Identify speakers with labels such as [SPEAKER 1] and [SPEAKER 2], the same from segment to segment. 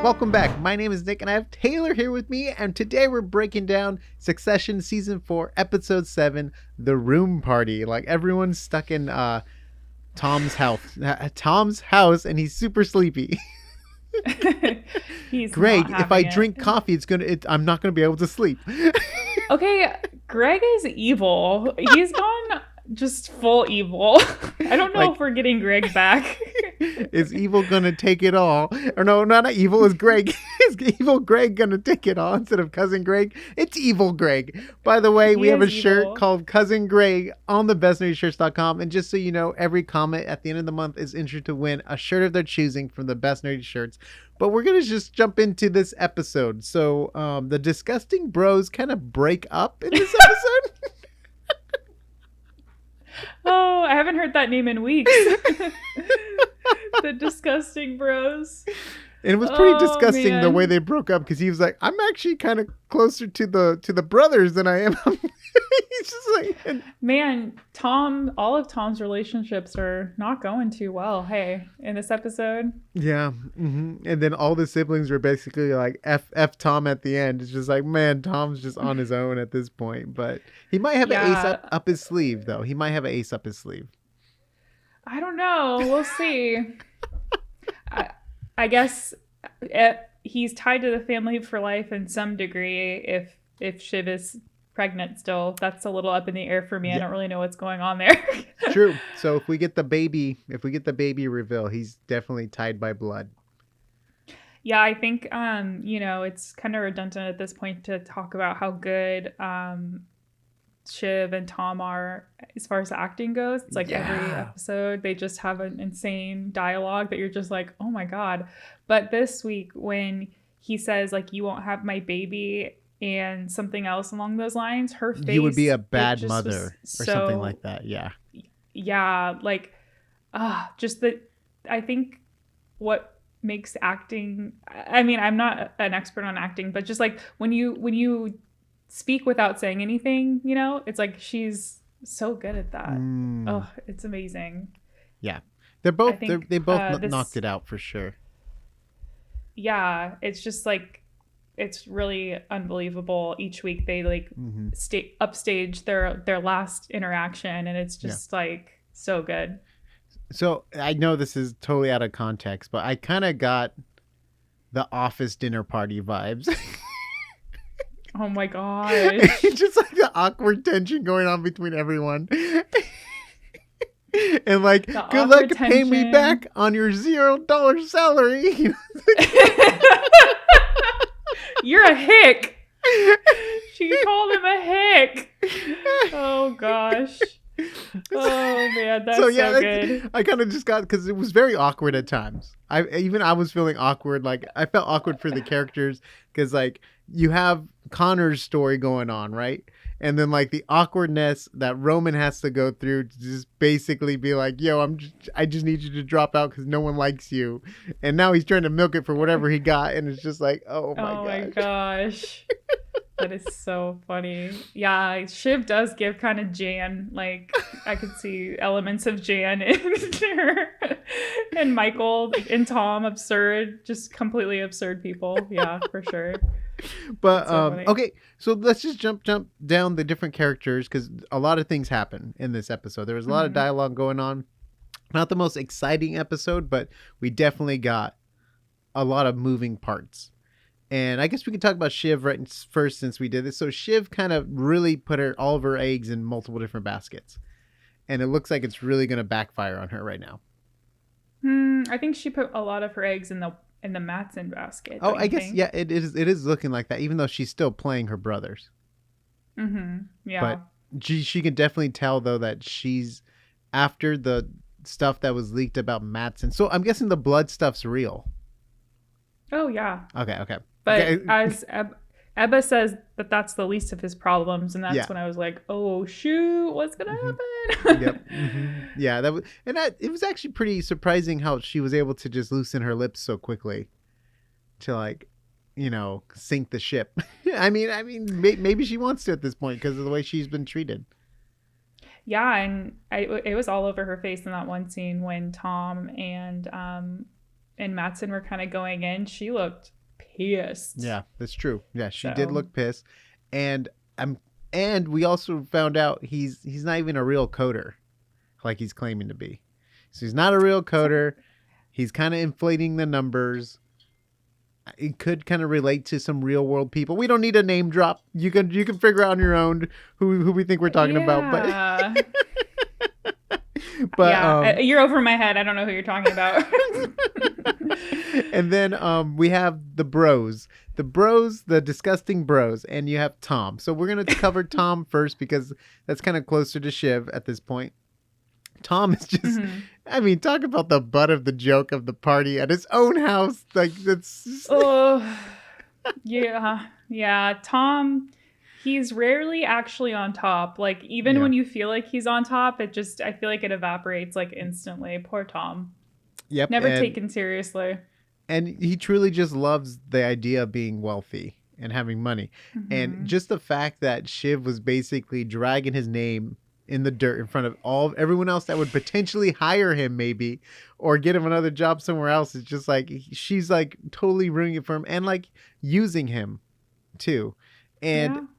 [SPEAKER 1] Welcome back. My name is Nick and I have Taylor here with me, and today we're breaking down Succession Season 4, Episode 7, The Room Party. Like, everyone's stuck in Tom's house and he's super sleepy.
[SPEAKER 2] He's
[SPEAKER 1] Greg,
[SPEAKER 2] not
[SPEAKER 1] if I
[SPEAKER 2] having
[SPEAKER 1] drink
[SPEAKER 2] it.
[SPEAKER 1] coffee, I'm not going to be able to sleep.
[SPEAKER 2] Okay, Greg is evil. He's gone just full evil. I don't know
[SPEAKER 1] Like-
[SPEAKER 2] if we're getting Greg back.
[SPEAKER 1] Is evil going to take it all? Or no, not evil. Is Greg? Is evil Greg going to take it all instead of Cousin Greg? It's evil Greg. By the way, we have a shirt
[SPEAKER 2] evil.
[SPEAKER 1] called Cousin Greg on the bestnerdyshirts.com. And just so you know, every comment at the end of the month is entered to win a shirt of their choosing from the Best Nerdy Shirts. But we're going to just jump into this episode. So the Disgusting Bros kind of break up in this episode.
[SPEAKER 2] Oh, I haven't heard that name in weeks. The Disgusting Bros.
[SPEAKER 1] And it was pretty
[SPEAKER 2] Oh,
[SPEAKER 1] disgusting the
[SPEAKER 2] man.
[SPEAKER 1] way they broke up, because he was like, I'm actually kind of closer to the brothers than I am. He's just like, and
[SPEAKER 2] Man, all of Tom's relationships are not going too well. Hey, in this episode.
[SPEAKER 1] yeah. And then all the siblings were basically like F Tom at the end. It's just like, man, Tom's just on his own at this point. But he might have an ace up his sleeve, though. He might have an ace up his sleeve.
[SPEAKER 2] I don't know. We'll see. I guess he's tied to the family for life in some degree. If Shiv is pregnant still, that's a little up in the air for me.
[SPEAKER 1] Yeah.
[SPEAKER 2] I don't really know what's going on there.
[SPEAKER 1] True. So if we get the baby reveal, he's definitely tied by blood.
[SPEAKER 2] Yeah, I think it's kind of redundant at this point to talk about how good Shiv and Tom are as far as acting goes. It's like every episode they just have an insane dialogue that you're just like, oh my god. But this week when he says like, you won't have my baby and something else along those lines, her face,
[SPEAKER 1] You would be a
[SPEAKER 2] it
[SPEAKER 1] bad
[SPEAKER 2] just
[SPEAKER 1] mother
[SPEAKER 2] was
[SPEAKER 1] or something like that. Yeah.
[SPEAKER 2] like just that. I think what makes acting, I mean, I'm not an expert on acting, but just like when you speak without saying anything, it's like she's so good at that. Oh, it's amazing.
[SPEAKER 1] Yeah. They're both they both
[SPEAKER 2] this-
[SPEAKER 1] knocked it out for sure.
[SPEAKER 2] Yeah, it's just like, it's really unbelievable. Each week they like upstage their last interaction, and it's just like so good.
[SPEAKER 1] So I know this is totally out of context, but I kind of got the Office dinner party vibes.
[SPEAKER 2] Oh my gosh.
[SPEAKER 1] Just like the awkward tension going on between everyone. And like,
[SPEAKER 2] The
[SPEAKER 1] good luck
[SPEAKER 2] awkward
[SPEAKER 1] paying me
[SPEAKER 2] tension.
[SPEAKER 1] back on your $0 salary.
[SPEAKER 2] You're a hick. She called him a hick. Oh gosh. Oh man, that's so good.
[SPEAKER 1] I kind of just got, because it was very awkward at times. I was feeling awkward. Like, I felt awkward for the characters, because like you have Connor's story going on, right? And then like the awkwardness that Roman has to go through to just basically be like, yo, I just need you to drop out because no one likes you. And now he's trying to milk it for whatever he got. And it's just like, oh my gosh.
[SPEAKER 2] That is so funny. Yeah, Shiv does give kind of Jan, like I could see elements of Jan in her. And Michael and Tom, just completely absurd people. Yeah, for sure.
[SPEAKER 1] But
[SPEAKER 2] so funny.
[SPEAKER 1] okay, so let's just jump down the different characters, because a lot of things happen in this episode. There was a lot of dialogue going on. Not the most exciting episode, but we definitely got a lot of moving parts. And I guess we can talk about Shiv right first, since we did this. So Shiv kind of really put all of her eggs in multiple different baskets, and it looks like it's really going to backfire on her right now.
[SPEAKER 2] I think she put a lot of her eggs in the Mattson basket.
[SPEAKER 1] Oh, I guess yeah, it is looking like that, even though she's still playing her brothers.
[SPEAKER 2] Yeah.
[SPEAKER 1] But she can definitely tell though that she's after the stuff that was leaked about Mattson. So I'm guessing the blood stuff's real.
[SPEAKER 2] Oh yeah.
[SPEAKER 1] Okay.
[SPEAKER 2] But
[SPEAKER 1] okay.
[SPEAKER 2] as Ebba says that's the least of his problems, and that's
[SPEAKER 1] Yeah.
[SPEAKER 2] when I was like, oh shoot, what's gonna happen?
[SPEAKER 1] Yep. Yeah, it was actually pretty surprising how she was able to just loosen her lips so quickly to like, sink the ship. I mean, maybe she wants to at this point because of the way she's been treated.
[SPEAKER 2] Yeah, and it was all over her face in that one scene when Tom and and Mattson were kind of going in, she looked pissed.
[SPEAKER 1] Yeah, that's true. Yeah, she
[SPEAKER 2] So-
[SPEAKER 1] did look pissed. And and we also found out he's not even a real coder like he's claiming to be. So he's not a real coder. He's kind of inflating the numbers. It could kind of relate to some real world people. We don't need a name drop. You can figure out on your own who we think we're talking about. But
[SPEAKER 2] yeah, you're over my head. I don't know who you're talking about.
[SPEAKER 1] And then we have the bros, the disgusting bros, and you have Tom. So we're gonna cover Tom first because that's kind of closer to Shiv at this point. Tom is just, I mean, talk about the butt of the joke of the party at his own house. Like, that's.
[SPEAKER 2] Oh, yeah. Tom, he's rarely actually on top. Like, even when you feel like he's on top, I feel like it evaporates like instantly. Poor Tom.
[SPEAKER 1] Yep.
[SPEAKER 2] Never taken seriously.
[SPEAKER 1] And he truly just loves the idea of being wealthy and having money. And just the fact that Shiv was basically dragging his name in the dirt in front of everyone else that would potentially hire him maybe or get him another job somewhere else. It's just like she's like totally ruining it for him and like using him too. And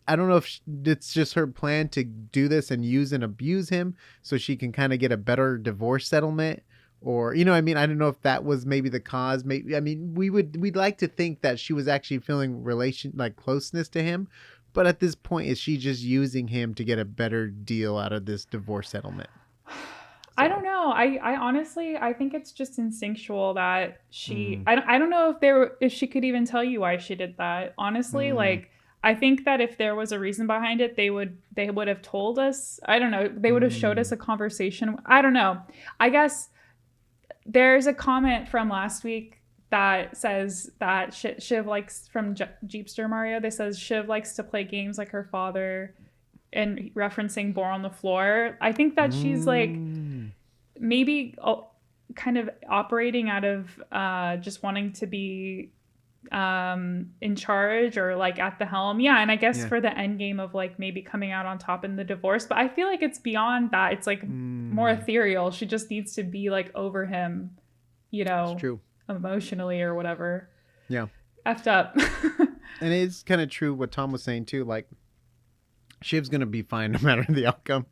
[SPEAKER 1] I don't know if it's just her plan to do this and use and abuse him so she can kind of get a better divorce settlement, or, you know, I mean, I don't know if that was maybe the cause. Maybe, I mean, we'd like to think that she was actually feeling closeness to him. But at this point, is she just using him to get a better deal out of this divorce settlement? So.
[SPEAKER 2] I don't know. I honestly, I think it's just instinctual that she. I don't know if she could even tell you why she did that. Honestly, like I think that if there was a reason behind it, they would have told us. I don't know. They would have showed us a conversation. I don't know. I guess there's a comment from last week that says that Shiv likes, from Jeepster Mario, they says Shiv likes to play games like her father, and referencing Bore on the Floor. I think that she's like maybe kind of operating out of just wanting to be in charge or like at the helm. Yeah, and I guess for the end game of like maybe coming out on top in the divorce. But I feel like it's beyond that. It's like more ethereal. She just needs to be like over him, you know.
[SPEAKER 1] It's true.
[SPEAKER 2] Emotionally or whatever.
[SPEAKER 1] Yeah.
[SPEAKER 2] Effed up.
[SPEAKER 1] And it's kind of true what Tom was saying too. Like, Shiv's gonna be fine no matter the outcome.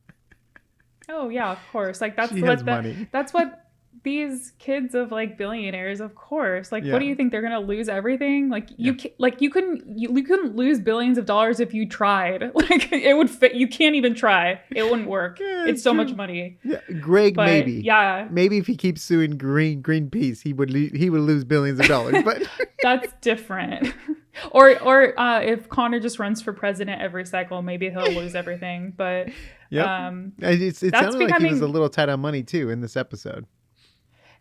[SPEAKER 2] Oh yeah, of course. Like that's
[SPEAKER 1] money.
[SPEAKER 2] That's what these kids of like billionaires, of course. Like, what do you think, they're gonna lose everything? Like you couldn't lose billions of dollars if you tried. Like it would fit. You can't even try. It wouldn't work. It's so much money.
[SPEAKER 1] Yeah, Greg, but maybe.
[SPEAKER 2] Yeah,
[SPEAKER 1] maybe if he keeps suing Greenpeace, he would lose billions of dollars. But
[SPEAKER 2] that's different. Or if Connor just runs for president every cycle, maybe he'll lose everything. But
[SPEAKER 1] it sounded like he was a little tight on money too in this episode.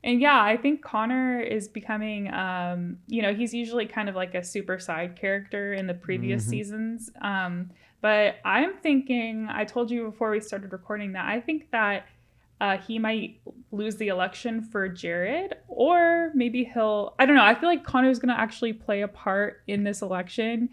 [SPEAKER 2] And yeah, I think Connor is becoming, he's usually kind of like a super side character in the previous seasons. But I'm thinking, I told you before we started recording that I think that he might lose the election for Jared, or maybe I don't know. I feel like Connor's going to actually play a part in this election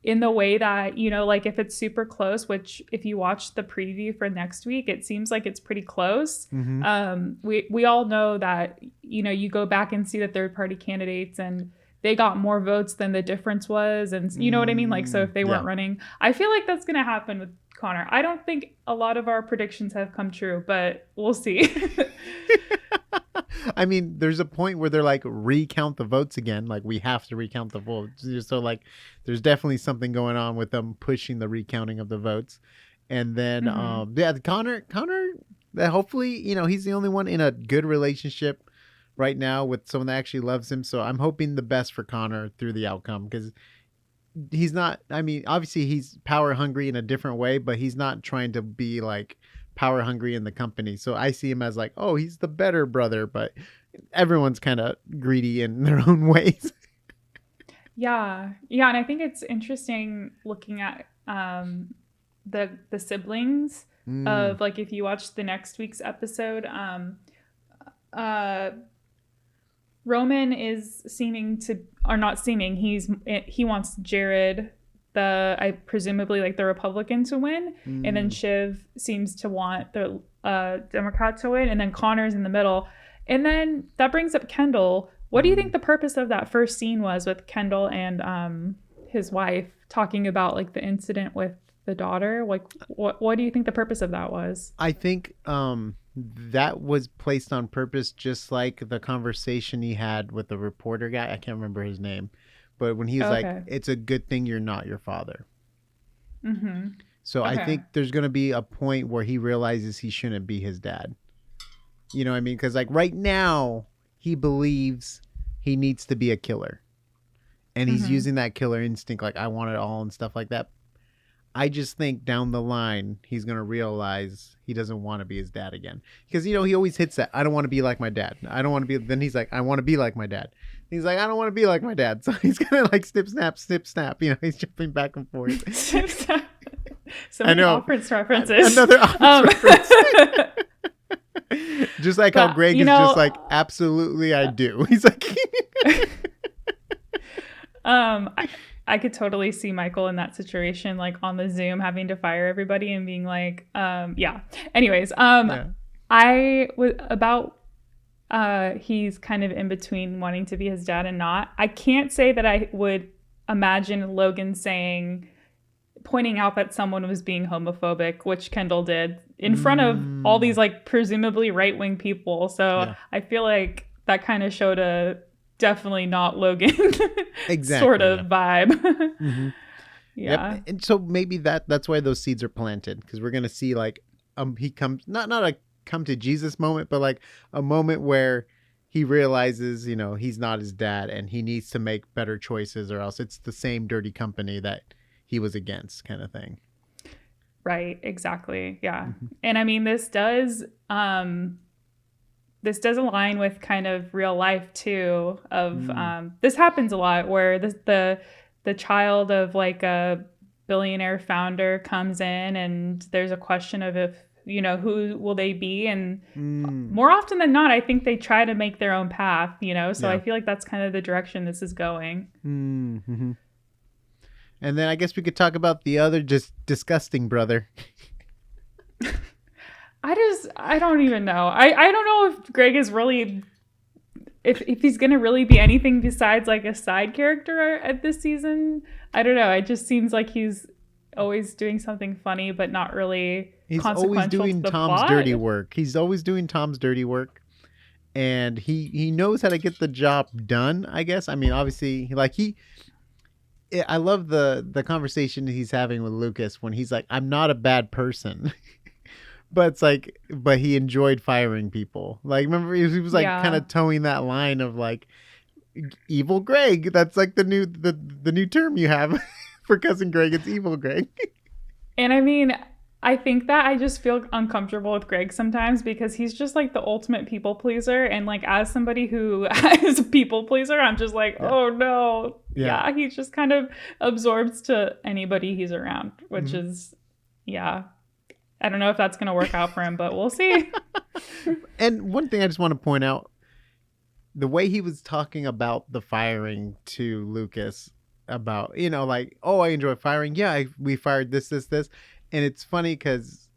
[SPEAKER 2] in the way that, you know, like if it's super close, which if you watch the preview for next week, it seems like it's pretty close. We all know that, you know, you go back and see the third party candidates and they got more votes than the difference was. And you know what I mean? Like, so if they weren't running, I feel like that's going to happen with Connor. I don't think a lot of our predictions have come true, but we'll see.
[SPEAKER 1] I mean, there's a point where they're like, recount the votes again. Like, we have to recount the votes. So, like, there's definitely something going on with them pushing the recounting of the votes. And then, Connor, hopefully, you know, he's the only one in a good relationship right now with someone that actually loves him. So I'm hoping the best for Connor through the outcome, because he's not, I mean, obviously he's power hungry in a different way, but he's not trying to be like power hungry in the company. So I see him as like, oh, he's the better brother, but everyone's kind of greedy in their own ways.
[SPEAKER 2] Yeah. And I think it's interesting looking at the siblings of, like, if you watch the next week's episode, Roman is he wants Jared, presumably like the Republican, to win, and then Shiv seems to want the Democrat to win, and then Connor's in the middle. And then that brings up Kendall, What do you think the purpose of that first scene was with Kendall and his wife talking about like the incident with the daughter? Like, what do you think the purpose of that was?
[SPEAKER 1] I think that was placed on purpose, just like the conversation he had with the reporter guy. I can't remember his name, but when he's like, "It's a good thing you're not your father."
[SPEAKER 2] Mm-hmm.
[SPEAKER 1] So I think there's going to be a point where he realizes he shouldn't be his dad. You know what I mean? Because like right now, he believes he needs to be a killer. And he's using that killer instinct, like, I want it all and stuff like that. I just think down the line, he's going to realize he doesn't want to be his dad again. Because, he always hits that, I don't want to be like my dad. I don't want to be, then he's like, I want to be like my dad. He's like, I don't want to be like my dad. So he's going to like snip, snap. He's jumping back and forth.
[SPEAKER 2] Snip, snap. So many Office references.
[SPEAKER 1] Another Office reference. Just like how Greg is just like, absolutely I do. He's like...
[SPEAKER 2] I could totally see Michael in that situation, like on the Zoom having to fire everybody and being like, yeah. Anyways, I was about he's kind of in between wanting to be his dad and not. I can't say that I would imagine Logan pointing out that someone was being homophobic, which Kendall did in front of all these like presumably right-wing people. So I feel like that kind of showed a definitely not Logan sort of vibe.
[SPEAKER 1] Yep. And so maybe that's why those seeds are planted, because we're gonna see like he comes not a come to Jesus moment, but like a moment where he realizes he's not his dad and he needs to make better choices, or else it's the same dirty company that he was against, kind of thing.
[SPEAKER 2] Right, exactly. Yeah. And I mean, this does align with kind of real life too, of this happens a lot where the child of like a billionaire founder comes in and there's a question of if who will they be, and more often than not I think they try to make their own path, so I feel like that's kind of the direction this is going.
[SPEAKER 1] And then I guess we could talk about the other just disgusting brother.
[SPEAKER 2] I don't even know. I don't know if Greg is really, if he's going to really be anything besides like a side character at this season. I don't know. It just seems like he's always doing something funny, but not really consequential. He's always doing
[SPEAKER 1] Tom's dirty work. He's always doing Tom's dirty work. And he knows how to get the job done, I guess. I mean, obviously, I love the conversation he's having with Lucas when he's like, I'm not a bad person. But it's like, but he enjoyed firing people. Like, remember, he was like kind of towing that line of like evil Greg. That's like the new term you have for cousin Greg. It's evil Greg. And
[SPEAKER 2] I mean, I think that I just feel uncomfortable with Greg sometimes because he's just like the ultimate people pleaser. And like, as somebody who is a people pleaser, I'm just like, oh no. Yeah. He just kind of absorbs to anybody he's around, which is, I don't know if that's going to work out for him, but we'll see.
[SPEAKER 1] And one thing I just want to point out, the way he was talking about the firing to Lucas about, like, oh, I enjoy firing. Yeah, we fired this. And it's funny because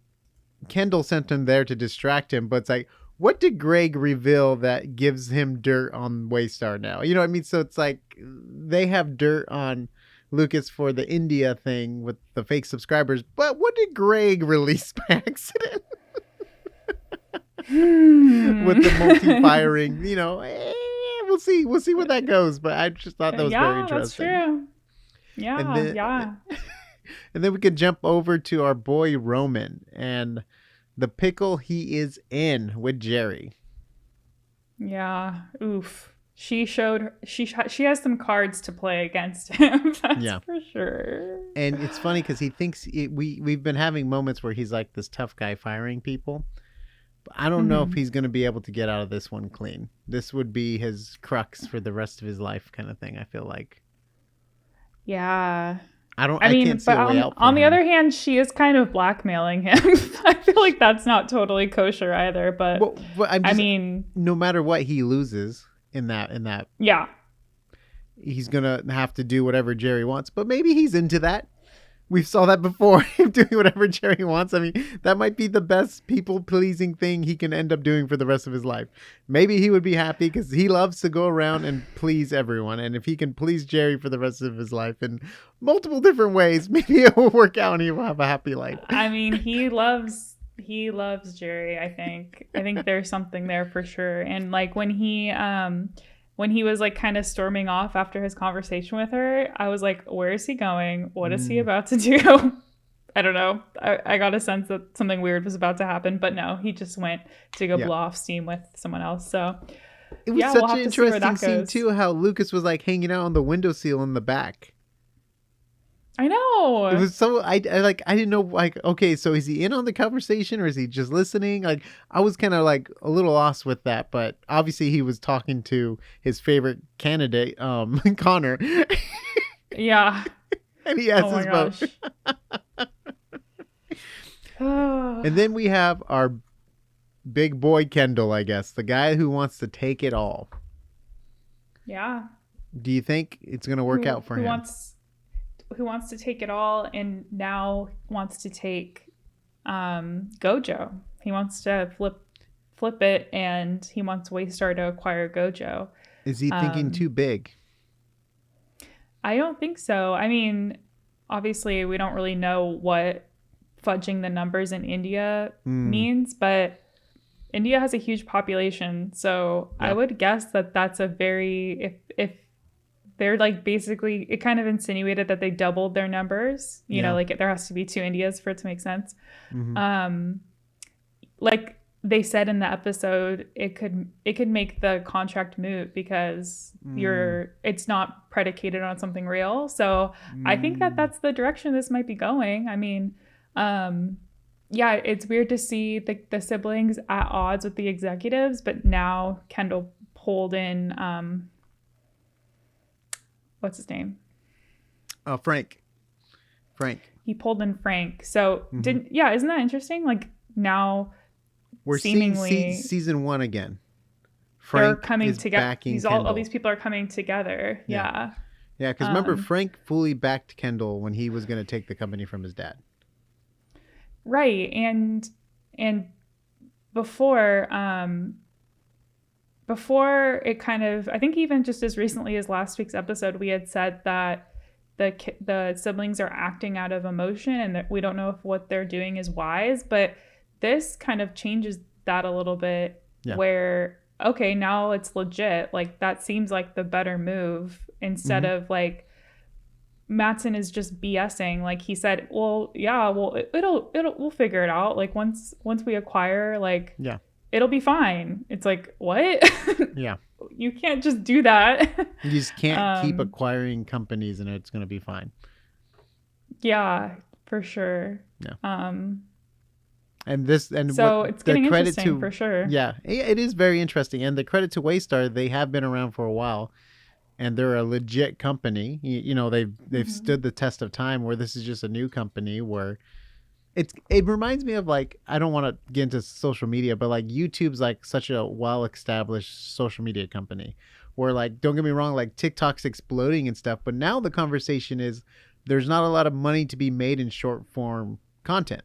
[SPEAKER 1] Kendall sent him there to distract him. But it's like, what did Greg reveal that gives him dirt on Waystar now? You know what I mean? So it's like they have dirt on Lucas for the India thing with the fake subscribers, but what did Greg release by accident? With the multi-firing, we'll see where that goes, but I just thought that was very interesting.
[SPEAKER 2] That's true. Yeah.
[SPEAKER 1] And then we could jump over to our boy Roman and the pickle he is in with Jerry.
[SPEAKER 2] Yeah. Oof. She has some cards to play against him. That's for sure.
[SPEAKER 1] And it's funny because he thinks we've been having moments where he's like this tough guy firing people. But I don't know if he's going to be able to get out of this one clean. This would be his crux for the rest of his life, kind of thing. I feel like.
[SPEAKER 2] Yeah.
[SPEAKER 1] I can't see a way out for
[SPEAKER 2] on
[SPEAKER 1] him.
[SPEAKER 2] the other hand, she is kind of blackmailing him. I feel like that's not totally kosher either. But I mean,
[SPEAKER 1] no matter what he loses. In that he's gonna have to do whatever Jerry wants, but maybe he's into that. We saw that before, him doing whatever Jerry wants. I mean, that might be the best people-pleasing thing he can end up doing for the rest of his life. Maybe he would be happy because he loves to go around and please everyone. And if he can please Jerry for the rest of his life in multiple different ways, maybe it will work out and he will have a happy life.
[SPEAKER 2] I mean, he loves Jerry, I think. I think there's something there for sure. And like when he was like kind of storming off after his conversation with her, I was like, where is he going? What is he about to do? I don't know. I got a sense that something weird was about to happen, but no, he just went to go blow off steam with someone else. So
[SPEAKER 1] it was such an interesting scene too, how Lucas was like hanging out on the windowsill in the back.
[SPEAKER 2] I know.
[SPEAKER 1] It was so I didn't know, like, okay, so is he in on the conversation or is he just listening? Like, I was kind of like a little lost with that, but obviously he was talking to his favorite candidate, Connor.
[SPEAKER 2] Yeah.
[SPEAKER 1] And he has his vote. And then we have our big boy Kendall, I guess, the guy who wants to take it all.
[SPEAKER 2] Yeah.
[SPEAKER 1] Do you think it's going to work out for him?
[SPEAKER 2] Who wants to take it all and now wants to take Gojo. He wants to flip it, and he wants Waystar to acquire Gojo.
[SPEAKER 1] Is he thinking too big?
[SPEAKER 2] I don't think so. I mean, obviously we don't really know what fudging the numbers in India means, but India has a huge population, so I would guess that that's a very if they're like, basically it kind of insinuated that they doubled their numbers, you know, like there has to be 2 Indias for it to make sense. Like they said in the episode, it could make the contract moot because it's not predicated on something real. So I think that that's the direction this might be going. I mean, yeah, it's weird to see the siblings at odds with the executives, but now Kendall pulled in what's his name?
[SPEAKER 1] Frank.
[SPEAKER 2] He pulled in Frank. So isn't that interesting? Like now
[SPEAKER 1] we're
[SPEAKER 2] seemingly
[SPEAKER 1] seeing season 1 again.
[SPEAKER 2] They're coming together. All these people are coming together. Yeah.
[SPEAKER 1] Yeah, because remember, Frank fully backed Kendall when he was going to take the company from his dad.
[SPEAKER 2] Right. And before it kind of, I think even just as recently as last week's episode, we had said that the siblings are acting out of emotion and that we don't know if what they're doing is wise, but this kind of changes that a little bit where, okay, now it's legit. Like that seems like the better move instead of like Mattson is just BSing. Like he said, we'll figure it out. Like once we acquire, like, it'll be fine. It's like, what?
[SPEAKER 1] Yeah.
[SPEAKER 2] You can't just do that.
[SPEAKER 1] You just can't keep acquiring companies and it's going to be fine.
[SPEAKER 2] Yeah, for sure.
[SPEAKER 1] Yeah.
[SPEAKER 2] So it's getting interesting for sure.
[SPEAKER 1] Yeah, it is very interesting. And the credit to Waystar, they have been around for a while and they're a legit company. You know, they've stood the test of time, where this is just a new company where it reminds me of, like, I don't want to get into social media, but like YouTube's like such a well-established social media company where, like, don't get me wrong, like TikTok's exploding and stuff, but now the conversation is there's not a lot of money to be made in short form content,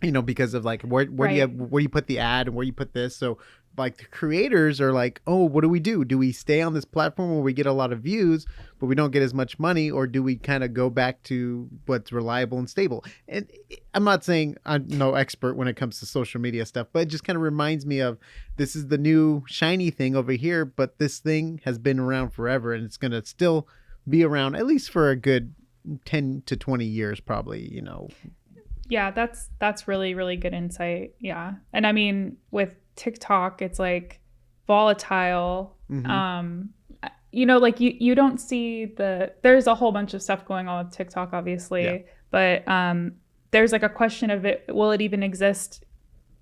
[SPEAKER 1] you know, because of like where do you put the ad and where you put this. So like the creators are like, oh, what do we do? Do we stay on this platform where we get a lot of views, but we don't get as much money? Or do we kind of go back to what's reliable and stable? And I'm not saying I'm no expert when it comes to social media stuff, but it just kind of reminds me of, this is the new shiny thing over here, but this thing has been around forever and it's going to still be around at least for a good 10 to 20 years, probably, you know.
[SPEAKER 2] Yeah, that's really, really good insight. Yeah. And I mean, with TikTok, it's like volatile. You know, like you don't see there's a whole bunch of stuff going on with TikTok, obviously, but there's like a question of will it even exist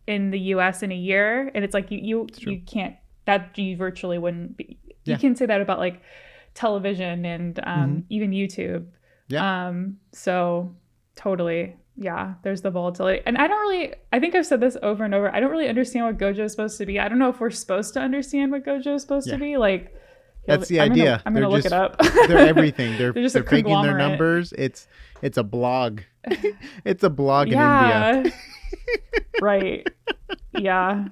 [SPEAKER 2] in the US in a year? And it's like you can't, that you virtually wouldn't be. You can say that about like television and even YouTube. So totally. Yeah, there's the volatility. And I think I've said this over and over, I don't really understand what Gojo is supposed to be. I don't know if we're supposed to understand what Gojo is supposed to be. Like,
[SPEAKER 1] That's the idea.
[SPEAKER 2] I'm gonna look it up.
[SPEAKER 1] They're everything. They're
[SPEAKER 2] just
[SPEAKER 1] they're
[SPEAKER 2] a
[SPEAKER 1] faking their
[SPEAKER 2] conglomerate.
[SPEAKER 1] numbers. It's a blog. It's a blog in
[SPEAKER 2] Yeah.
[SPEAKER 1] India.
[SPEAKER 2] Right. Yeah.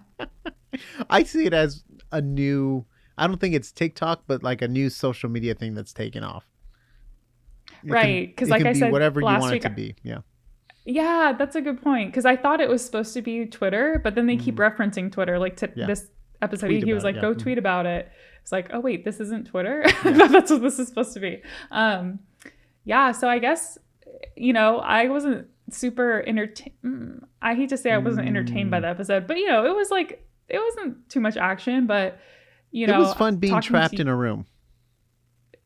[SPEAKER 1] I see it as a new. I don't think it's TikTok, but like a new social media thing that's taken off.
[SPEAKER 2] Right. Because
[SPEAKER 1] it
[SPEAKER 2] like
[SPEAKER 1] can
[SPEAKER 2] I
[SPEAKER 1] be
[SPEAKER 2] said
[SPEAKER 1] whatever you
[SPEAKER 2] last
[SPEAKER 1] want
[SPEAKER 2] week,
[SPEAKER 1] it to be. Yeah.
[SPEAKER 2] yeah, that's a good point. Because I thought it was supposed to be Twitter, but then they keep referencing Twitter. Like
[SPEAKER 1] Yeah.
[SPEAKER 2] this episode,
[SPEAKER 1] Tweet
[SPEAKER 2] he was
[SPEAKER 1] about
[SPEAKER 2] like,
[SPEAKER 1] it,
[SPEAKER 2] "Go
[SPEAKER 1] yeah.
[SPEAKER 2] tweet about it." It's like, oh wait, this isn't Twitter. I thought that's what this is supposed to be. Yeah. So I guess I wasn't super entertained. I hate to say I wasn't entertained by the episode, but it was like it wasn't too much action, but
[SPEAKER 1] it was fun being trapped in a room.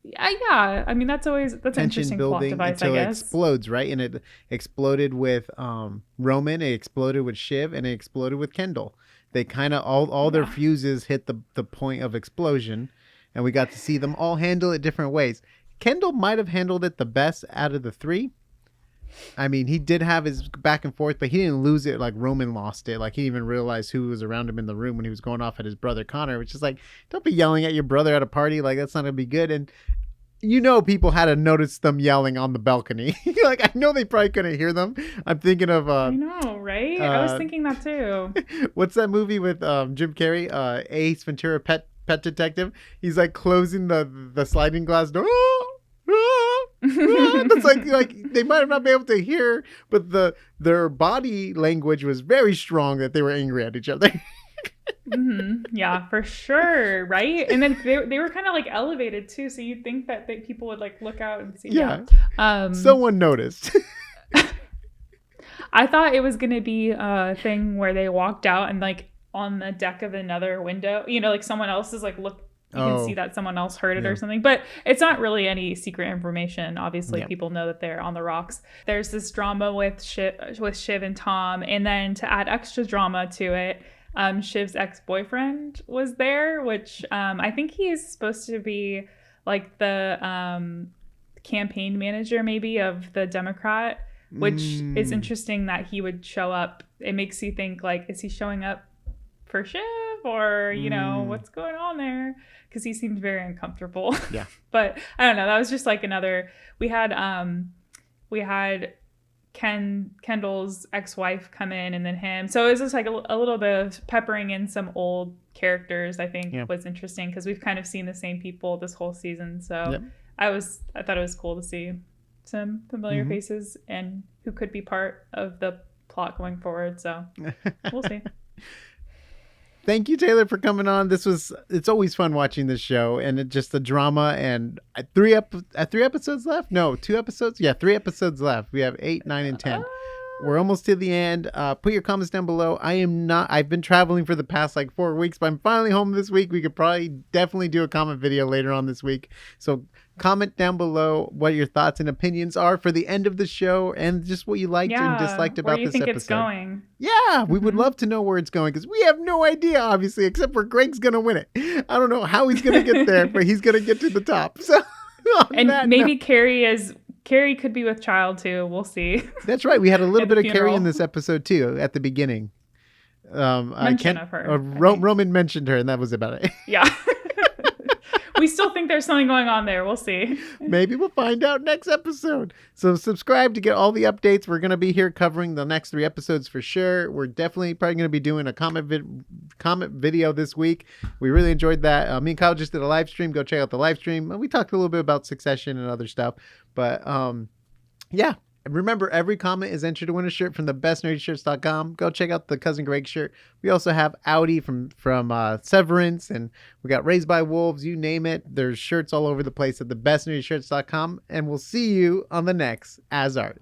[SPEAKER 2] Yeah, I mean that's an interesting plot device,
[SPEAKER 1] until
[SPEAKER 2] I
[SPEAKER 1] it
[SPEAKER 2] guess.
[SPEAKER 1] explodes, right? And it exploded with Roman, it exploded with Shiv, and it exploded with Kendall. They kind of all their fuses hit the point of explosion, and we got to see them all handle it different ways. Kendall might have handled it the best out of the three. I mean, he did have his back and forth, but he didn't lose it like Roman lost it. Like, he didn't even realize who was around him in the room when he was going off at his brother Connor, which is like, don't be yelling at your brother at a party. Like, that's not going to be good. And people had to notice them yelling on the balcony. Like, I know they probably couldn't hear them. I'm thinking of...
[SPEAKER 2] I know, right? I was thinking that too.
[SPEAKER 1] What's that movie with Jim Carrey? Ace Ventura, Pet Detective. He's like closing the sliding glass door. That's like they might not be able to hear, but their body language was very strong that they were angry at each other.
[SPEAKER 2] Yeah, for sure, right? And then they were kind of like elevated too, so you'd think that people would like look out and see.
[SPEAKER 1] Yeah. Someone noticed.
[SPEAKER 2] I thought it was gonna be a thing where they walked out and like on the deck of another window, like someone else is like you can see that someone else heard it or something, but it's not really any secret information. Obviously, people know that they're on the rocks. There's this drama with Shiv and Tom, and then to add extra drama to it, Shiv's ex-boyfriend was there, which I think he's supposed to be like the campaign manager maybe of the Democrat, which is interesting that he would show up. It makes you think like, is he showing up for Shiv or what's going on there? Because he seemed very uncomfortable.
[SPEAKER 1] Yeah.
[SPEAKER 2] But I don't know. That was just like another. We had Kendall's ex-wife come in, and then him. So it was just like a little bit of peppering in some old characters. I think was interesting because we've kind of seen the same people this whole season. So I thought it was cool to see some familiar faces and who could be part of the plot going forward. So we'll see.
[SPEAKER 1] Thank you, Taylor, for coming on. It's always fun watching this show, and just the drama. And 3 episodes left? No, 2 episodes? Yeah, 3 episodes left. We have 8, 9, and 10. We're almost to the end. Put your comments down below. I've been traveling for the past like 4 weeks, but I'm finally home this week. We could definitely do a comment video later on this week. So comment down below what your thoughts and opinions are for the end of the show, and just what you liked and disliked about this episode.
[SPEAKER 2] Where you think it's going.
[SPEAKER 1] Yeah, we would love to know where it's going, because we have no idea, obviously, except for Greg's going to win it. I don't know how he's going to get there, but he's going to get to the top. So,
[SPEAKER 2] and maybe Carrie could be with child too. We'll see.
[SPEAKER 1] That's right. We had a little bit of Carrie in this episode too at the beginning.
[SPEAKER 2] Mention of her.
[SPEAKER 1] Roman mentioned her, and that was about it.
[SPEAKER 2] Yeah. We still think there's something going on there. We'll see.
[SPEAKER 1] Maybe we'll find out next episode. So subscribe to get all the updates. We're going to be here covering the next 3 episodes for sure. We're definitely probably going to be doing a comment video this week. We really enjoyed that. Me and Kyle just did a live stream. Go check out the live stream. We talked a little bit about Succession and other stuff. But yeah. Remember, every comment is entered to win a shirt from thebestnerdyshirts.com. Go check out the Cousin Greg shirt. We also have Audi from Severance, and we got Raised by Wolves. You name it. There's shirts all over the place at thebestnerdyshirts.com, and we'll see you on the next AsArt.